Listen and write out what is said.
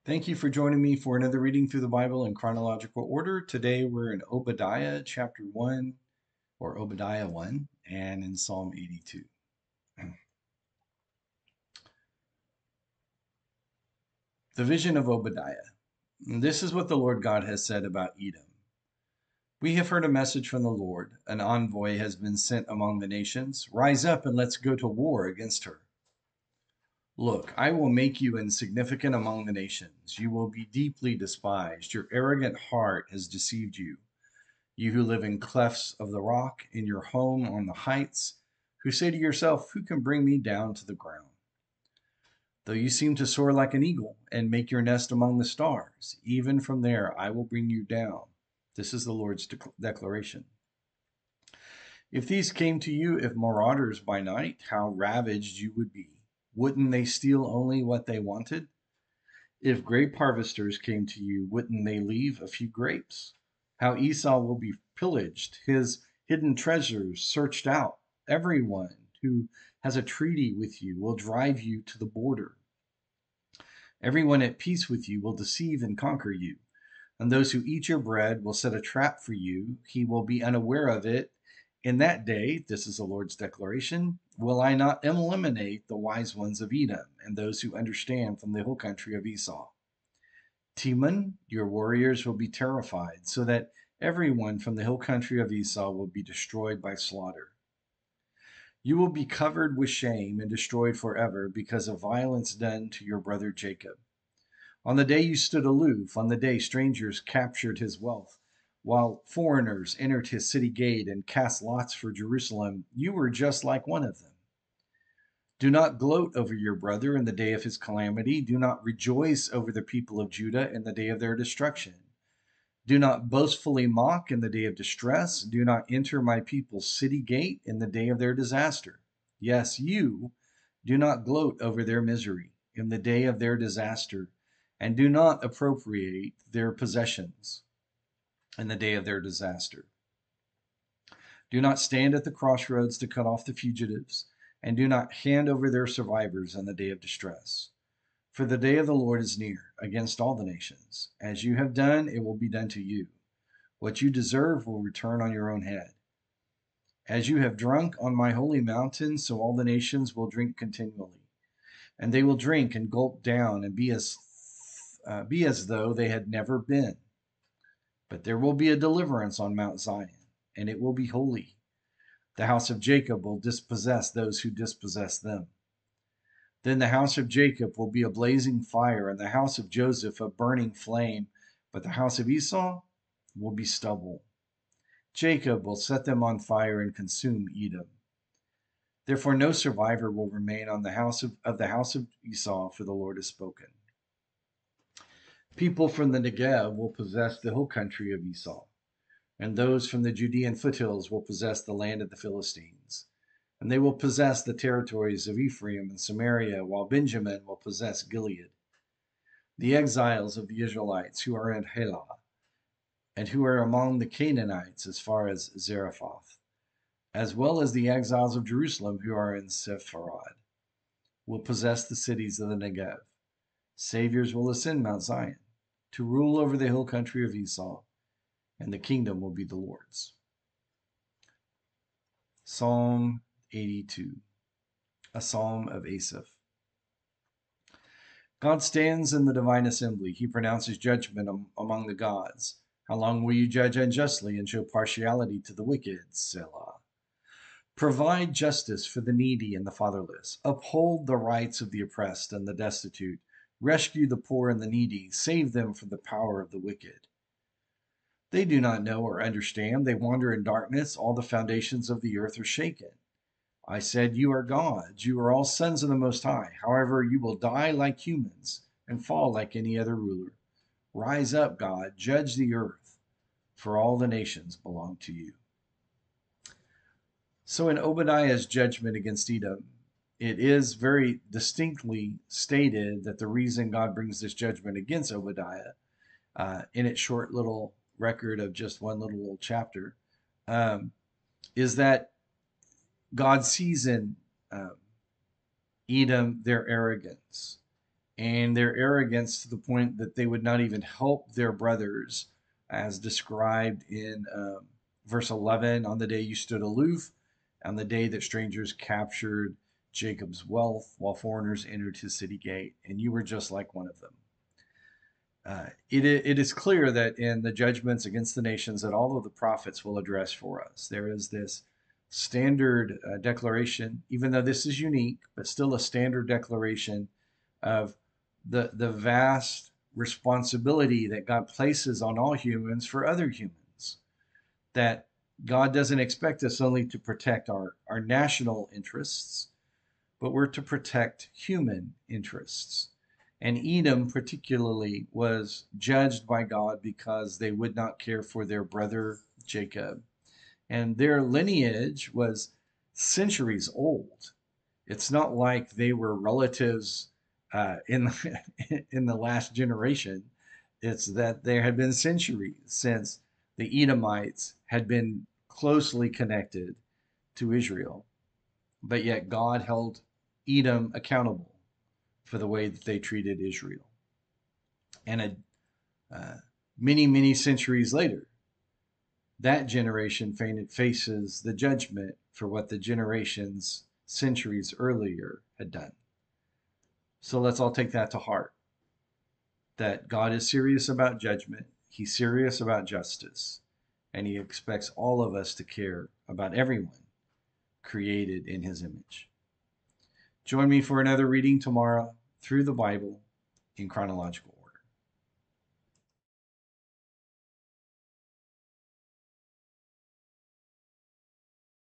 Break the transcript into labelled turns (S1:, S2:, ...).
S1: Thank you for joining me for another reading through the Bible in chronological order. Today we're in Obadiah chapter 1, or Obadiah 1, and in Psalm 82. The vision of Obadiah. This is what the Lord God has said about Edom. We have heard a message from the Lord. An envoy has been sent among the nations. Rise up and let's go to war against her. Look, I will make you insignificant among the nations. You will be deeply despised. Your arrogant heart has deceived you. You who live in clefts of the rock, in your home on the heights, who say to yourself, who can bring me down to the ground? Though you seem to soar like an eagle and make your nest among the stars, even from there I will bring you down. This is the Lord's declaration. If these came to you, if marauders by night, how ravaged you would be. Wouldn't they steal only what they wanted? If grape harvesters came to you, wouldn't they leave a few grapes? How Esau will be pillaged, his hidden treasures searched out. Everyone who has a treaty with you will drive you to the border. Everyone at peace with you will deceive and conquer you. And those who eat your bread will set a trap for you. He will be unaware of it. In that day, this is the Lord's declaration, will I not eliminate the wise ones of Edom and those who understand from the hill country of Esau. Teman, your warriors will be terrified, so that everyone from the hill country of Esau will be destroyed by slaughter. You will be covered with shame and destroyed forever because of violence done to your brother Jacob. On the day you stood aloof, on the day strangers captured his wealth, while foreigners entered his city gate and cast lots for Jerusalem, you were just like one of them. Do not gloat over your brother in the day of his calamity. Do not rejoice over the people of Judah in the day of their destruction. Do not boastfully mock in the day of distress. Do not enter my people's city gate in the day of their disaster. Yes, you do not gloat over their misery in the day of their disaster, and do not appropriate their possessions in the day of their disaster. Do not stand at the crossroads to cut off the fugitives, and do not hand over their survivors in the day of distress. For the day of the Lord is near against all the nations. As you have done, it will be done to you. What you deserve will return on your own head. As you have drunk on my holy mountain, so all the nations will drink continually. And they will drink and gulp down and be as though they had never been. But there will be a deliverance on Mount Zion, and it will be holy. The house of Jacob will dispossess those who dispossess them. Then the house of Jacob will be a blazing fire, and the house of Joseph a burning flame, but the house of Esau will be stubble. Jacob will set them on fire and consume Edom. Therefore no survivor will remain on the house of the house of Esau, for the Lord has spoken. People from the Negev will possess the hill country of Esau, and those from the Judean foothills will possess the land of the Philistines. And they will possess the territories of Ephraim and Samaria, while Benjamin will possess Gilead. The exiles of the Israelites who are in Halah, and who are among the Canaanites as far as Zarephath, as well as the exiles of Jerusalem who are in Sepharad, will possess the cities of the Negev. Saviors will ascend Mount Zion to rule over the hill country of Esau, and the kingdom will be the Lord's. Psalm 82, a psalm of Asaph. God stands in the divine assembly. He pronounces judgment among the gods. How long will you judge unjustly and show partiality to the wicked? Selah. Provide justice for the needy and the fatherless. Uphold the rights of the oppressed and the destitute. Rescue the poor and the needy. Save them from the power of the wicked. They do not know or understand. They wander in darkness. All the foundations of the earth are shaken. I said, you are gods. You are all sons of the Most High. However, you will die like humans and fall like any other ruler. Rise up, God. Judge the earth, for all the nations belong to you. So in Obadiah's judgment against Edom, it is very distinctly stated that the reason God brings this judgment against Obadiah, in its short little record of just one little chapter, is that God sees in Edom their arrogance, and their arrogance to the point that they would not even help their brothers, as described in verse 11. On the day you stood aloof, on the day that strangers captured Jacob's wealth while foreigners entered his city gate, and you were just like one of them. It is clear that in the judgments against the nations that all of the prophets will address for us, there is this standard declaration, even though this is unique, but still a standard declaration of the vast responsibility that God places on all humans for other humans. That God doesn't expect us only to protect our national interests, but we're to protect human interests. And Edom, particularly, was judged by God because they would not care for their brother Jacob. And their lineage was centuries old. It's not like they were relatives in the last generation. It's that there had been centuries since the Edomites had been closely connected to Israel, but yet God held Edom accountable for the way that they treated Israel. And many, many centuries later, that generation faces the judgment for what the generations centuries earlier had done. So let's all take that to heart, that God is serious about judgment, he's serious about justice, and he expects all of us to care about everyone created in his image. Join me for another reading tomorrow through the Bible in chronological